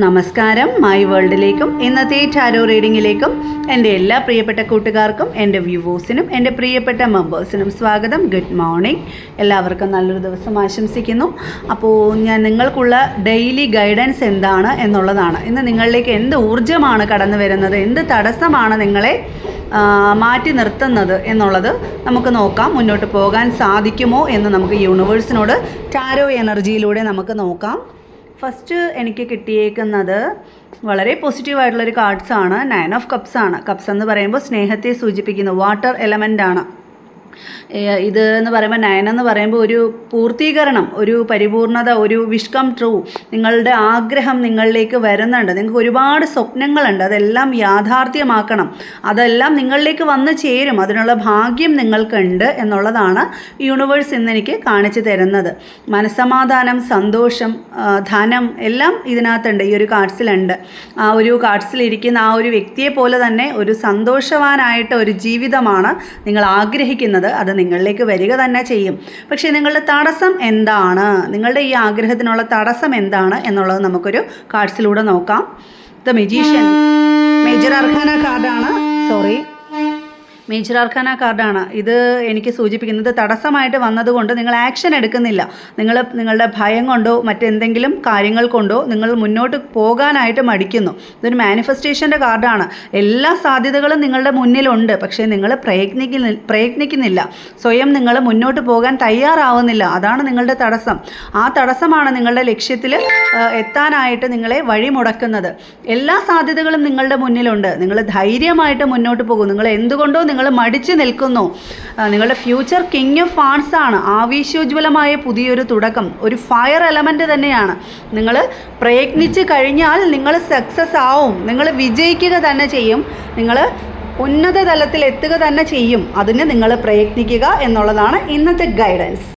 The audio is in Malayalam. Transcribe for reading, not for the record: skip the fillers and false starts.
നമസ്കാരം, മൈ വേൾഡിലേക്കും ഇന്നത്തെ ടാരോ റീഡിങ്ങിലേക്കും എൻ്റെ എല്ലാ പ്രിയപ്പെട്ട കൂട്ടുകാർക്കും, എൻ്റെ വ്യൂവേഴ്സിനും, എൻ്റെ പ്രിയപ്പെട്ട മെമ്പേഴ്സിനും സ്വാഗതം. Good morning. എല്ലാവർക്കും നല്ലൊരു ദിവസം ആശംസിക്കുന്നു. അപ്പോൾ ഞാൻ നിങ്ങൾക്കുള്ള ഡെയിലി ഗൈഡൻസ് എന്താണ് എന്നുള്ളതാണ്. ഇന്ന് നിങ്ങളിലേക്ക് എന്ത് ഊർജ്ജമാണ് കടന്നു വരുന്നത്, എന്ത് തടസ്സമാണ് നിങ്ങളെ മാറ്റി നിർത്തുന്നത് എന്നുള്ളത് നമുക്ക് നോക്കാം. മുന്നോട്ട് പോകാൻ സാധിക്കുമോ എന്ന് നമുക്ക് യൂണിവേഴ്സിനോട് ടാരോ എനർജിയിലൂടെ നമുക്ക് നോക്കാം. ഫസ്റ്റ് എനിക്ക് കിട്ടിയേക്കുന്നത് വളരെ പോസിറ്റീവായിട്ടുള്ളൊരു കാർഡ്സാണ്. 9 ഓഫ് കപ്സ് ആണ്. കപ്സ് എന്ന് പറയുമ്പോൾ സ്നേഹത്തെ സൂചിപ്പിക്കുന്നു, വാട്ടർ എലമെൻ്റ് ആണ്. ഇത് എന്ന് പറയുമ്പോൾ 9 എന്ന് പറയുമ്പോൾ ഒരു പൂർത്തീകരണം, ഒരു പരിപൂർണത, ഒരു വിഷ് കം ട്രൂ. നിങ്ങളുടെ ആഗ്രഹം നിങ്ങളിലേക്ക് വരുന്നുണ്ട്. നിങ്ങൾക്ക് ഒരുപാട് സ്വപ്നങ്ങളുണ്ട്, അതെല്ലാം യാഥാർത്ഥ്യമാക്കണം. അതെല്ലാം നിങ്ങളിലേക്ക് വന്ന് ചേരും. അതിനുള്ള ഭാഗ്യം നിങ്ങൾക്കുണ്ട് എന്നുള്ളതാണ് യൂണിവേഴ്സ് ഇന്ന് എനിക്ക് കാണിച്ചു തരുന്നത്. മനസ്സമാധാനം, സന്തോഷം, ധനം എല്ലാം ഇതിനകത്തുണ്ട്, ഈ ഒരു കാർഡ്സിലുണ്ട്. ആ ഒരു കാർഡ്സിലിരിക്കുന്ന ആ ഒരു വ്യക്തിയെ പോലെ തന്നെ ഒരു സന്തോഷവാനായിട്ട് ഒരു ജീവിതമാണ് നിങ്ങൾ ആഗ്രഹിക്കുന്നത്. അത് നിങ്ങളിലേക്ക് വരിക തന്നെ ചെയ്യും. പക്ഷേ നിങ്ങളുടെ തടസ്സം എന്താണ്, നിങ്ങളുടെ ഈ ആഗ്രഹത്തിനുള്ള തടസ്സം എന്താണ് എന്നുള്ളത് നമുക്കൊരു കാർഡ്സിലൂടെ നോക്കാം. ദ മജീഷ്യൻ, മേജർ അർക്കാന കാർഡാണ്. മേജർ അർക്കാന കാർഡാണ്. ഇത് എനിക്ക് സൂചിപ്പിക്കുന്നത് തടസ്സമായിട്ട് വന്നതുകൊണ്ട് നിങ്ങൾ ആക്ഷൻ എടുക്കുന്നില്ല. നിങ്ങളുടെ ഭയം കൊണ്ടോ മറ്റെന്തെങ്കിലും കാര്യങ്ങൾ കൊണ്ടോ നിങ്ങൾ മുന്നോട്ട് പോകാനായിട്ട് മടിക്കുന്നു. ഇതൊരു മാനിഫെസ്റ്റേഷൻ്റെ കാർഡാണ്. എല്ലാ സാധ്യതകളും നിങ്ങളുടെ മുന്നിലുണ്ട്, പക്ഷേ നിങ്ങൾ പ്രയത്നിക്കുന്നില്ല. സ്വയം നിങ്ങൾ മുന്നോട്ട് പോകാൻ തയ്യാറാവുന്നില്ല. അതാണ് നിങ്ങളുടെ തടസ്സം. ആ തടസ്സമാണ് നിങ്ങളുടെ ലക്ഷ്യത്തിൽ എത്താനായിട്ട് നിങ്ങളെ വഴിമുടക്കുന്നത്. എല്ലാ സാധ്യതകളും നിങ്ങളുടെ മുന്നിലുണ്ട്. നിങ്ങൾ ധൈര്യമായിട്ട് മുന്നോട്ട് പോകും. നിങ്ങൾ എന്തുകൊണ്ടോ നിങ്ങൾ മടിച്ചു നിൽക്കുന്നു. നിങ്ങളുടെ ഫ്യൂച്ചർ കിങ് ഓഫ് വാണ്ട്സ് ആണ്. ആവേശോജ്വലമായ പുതിയൊരു തുടക്കം, ഒരു ഫയർ എലമെൻ്റ് തന്നെയാണ്. നിങ്ങൾ പ്രയത്നിച്ച് കഴിഞ്ഞാൽ നിങ്ങൾ സക്സസ് ആവും. നിങ്ങൾ വിജയിക്കുക തന്നെ ചെയ്യും. നിങ്ങൾ ഉന്നത തലത്തിൽ എത്തുക തന്നെ ചെയ്യും. അതിന് നിങ്ങൾ പ്രയത്നിക്കുക എന്നുള്ളതാണ് ഇന്നത്തെ ഗൈഡൻസ്.